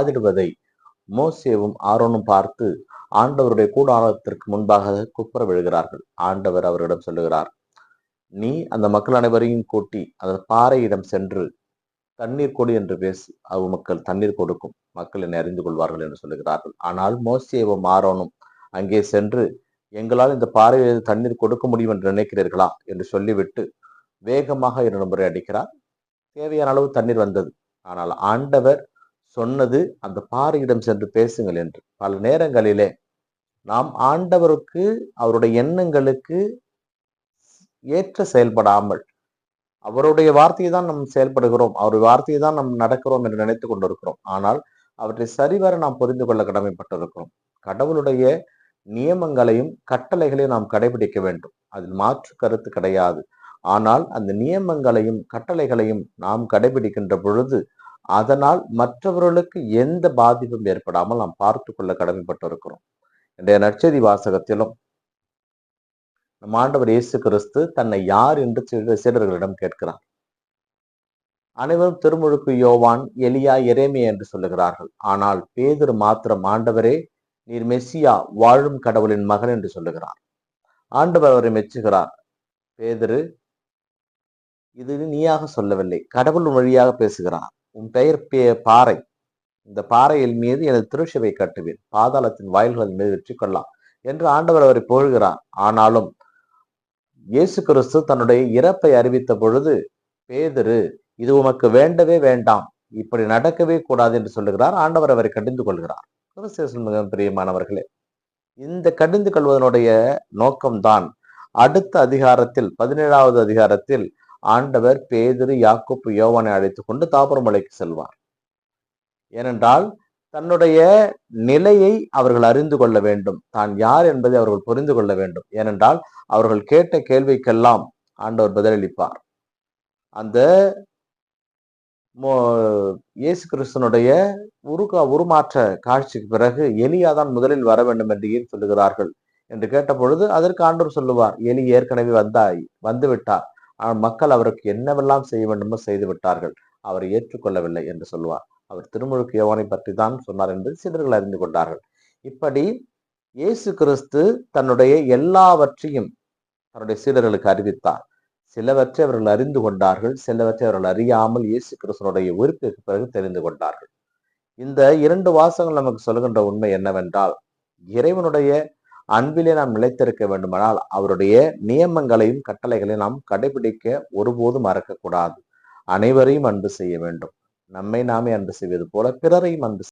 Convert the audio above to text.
வாதிடுவதை மோசேவும் ஆரோனும் பார்த்து ஆண்டவருடைய கூடாரத்திற்கு முன்பாக குப்புற விழுகிறார்கள். ஆண்டவர் அவரிடம் சொல்லுகிறார், நீ அந்த மக்கள் அனைவரையும் கூட்டி அந்த பாறையிடம் சென்று தண்ணீர் கொடு என்று பேசு, மக்கள் தண்ணீர் கொடுக்கும், மக்கள் என்னை அறிந்து கொள்வார்கள் என்று சொல்லுகிறார்கள். ஆனால் மோசேவும் ஆரோனும் அங்கே சென்று, எங்களால் இந்த பாறையில் தண்ணீர் கொடுக்க முடியும் என்று நினைக்கிறீர்களா என்று சொல்லிவிட்டு வேகமாக 2 முறை அடிக்கிறார். தேவையான அளவு தண்ணீர் வந்தது. ஆனால் ஆண்டவர் சொன்னது அந்த பாறையிடம் சென்று பேசுங்கள் என்று. பல நேரங்களிலே நாம் ஆண்டவருக்கு அவருடைய எண்ணங்களுக்கு ஏற்ற செயல்படாமல் அவருடைய வார்த்தையை தான் நாம் செயல்படுகிறோம், அவருடைய வார்த்தையை தான் நாம் நடக்கிறோம் என்று நினைத்துக் கொண்டிருக்கிறோம். ஆனால் அவற்றை சரிவர நாம் புரிந்து கொள்ள கடமைப்பட்டிருக்கிறோம். கடவுளுடைய நியமங்களையும் கட்டளைகளையும் நாம் கடைபிடிக்க வேண்டும், அதில் மாற்று கருத்து கிடையாது. ஆனால் அந்த நியமங்களையும் கட்டளைகளையும் நாம் கடைபிடிக்கின்ற பொழுது அதனால் மற்றவர்களுக்கு எந்த பாதிப்பும் ஏற்படாமல் நாம் பார்த்து கொள்ள கடமைப்பட்டிருக்கிறோம். இன்றைய நற்செய்தி வாசகத்திலும் நம் ஆண்டவர் இயேசு கிறிஸ்து தன்னை யார் என்று சீடர்களிடம் கேட்கிறார். அனைவரும் திருமுழுக்கு யோவான், எலியா, எரேமியா என்று சொல்லுகிறார்கள். ஆனால் பேதுரு மாத்திரம், ஆண்டவரே நீர் மெஸ்ஸியா, வாழும் கடவுளின் மகன் என்று சொல்லுகிறார். ஆண்டவர் அவரை மெச்சுகிறார். பேதுரு, இது நீயாக சொல்லவில்லை, கடவுள் வழியாக பேசுகிறார். உன் பெயர் பாறை, இந்த பாறையில் மீது எனது திருச்சபை கட்டுவேன், பாதாளத்தின் வாயில்களின் மீது வெற்றி கொள்ளலாம் என்று ஆண்டவர் அவரை புகழ்கிறார். ஆனாலும் இயேசு கிறிஸ்து தன்னுடைய இறப்பை அறிவித்த பொழுது பேதுரு, இது உமக்கு வேண்டவே வேண்டாம், இப்படி நடக்கவே கூடாது என்று சொல்லுகிறார். ஆண்டவர் அவரை கடிந்து கொள்கிறார். மிக பிரியமானவர்களே, இந்த கடிந்து கொள்வதனுடைய நோக்கம்தான் அடுத்த அதிகாரத்தில் 17வது அதிகாரத்தில் ஆண்டவர் பேதுரு, யாக்கோப்பு, யோவானை அழைத்துக் கொண்டு தாபர் மலைக்கு செல்வார். ஏனென்றால் தன்னுடைய நிலையை அவர்கள் அறிந்து கொள்ள வேண்டும், தான் யார் என்பதை அவர்கள் புரிந்து கொள்ள வேண்டும். ஏனென்றால் அவர்கள் கேட்ட கேள்விக்கெல்லாம் ஆண்டவர் பதிலளிப்பார். அந்த இயேசு கிறிஸ்தனுடைய உருமாற்ற காட்சிக்கு பிறகு எலியா தான் முதலில் வர வேண்டும் என்று ஏன் சொல்லுகிறார்கள் என்று கேட்ட பொழுது அதற்கு ஆண்டவர் சொல்லுவார், எலி ஏற்கனவே வந்து விட்டார், ஆனால் மக்கள் அவருக்கு என்னவெல்லாம் செய்ய வேண்டுமோ செய்து விட்டார்கள், அவரை ஏற்றுக்கொள்ளவில்லை என்று சொல்லுவார். அவர் திருமுழுக்கு யோவானை பற்றி தான் சொன்னார் என்று சீடர்கள் அறிந்து கொண்டார்கள். இப்படி இயேசு கிறிஸ்து தன்னுடைய எல்லாவற்றையும் தன்னுடைய சீடர்களுக்கு அறிவித்தார். சிலவற்றை அவர்கள் அறிந்து கொண்டார்கள், சிலவற்றை அவர்கள் அறியாமல் இயேசு கிறிஸ்துனுடைய உயிர்ப்புக்கு பிறகு தெரிந்து கொண்டார்கள். இந்த 2 வாசகங்கள் நமக்கு சொல்கின்ற உண்மை என்னவென்றால், இறைவனுடைய அன்பிலே நாம் நிலைத்திருக்க வேண்டுமானால் அவருடைய நியமங்களையும் கட்டளைகளையும் நாம் கடைபிடிக்க ஒருபோதும் மறக்கக்கூடாது. அனைவரையும் அன்பு செய்ய வேண்டும். நம்மை நாமே அன்பு செய்வது போல பிறரையும் அன்பு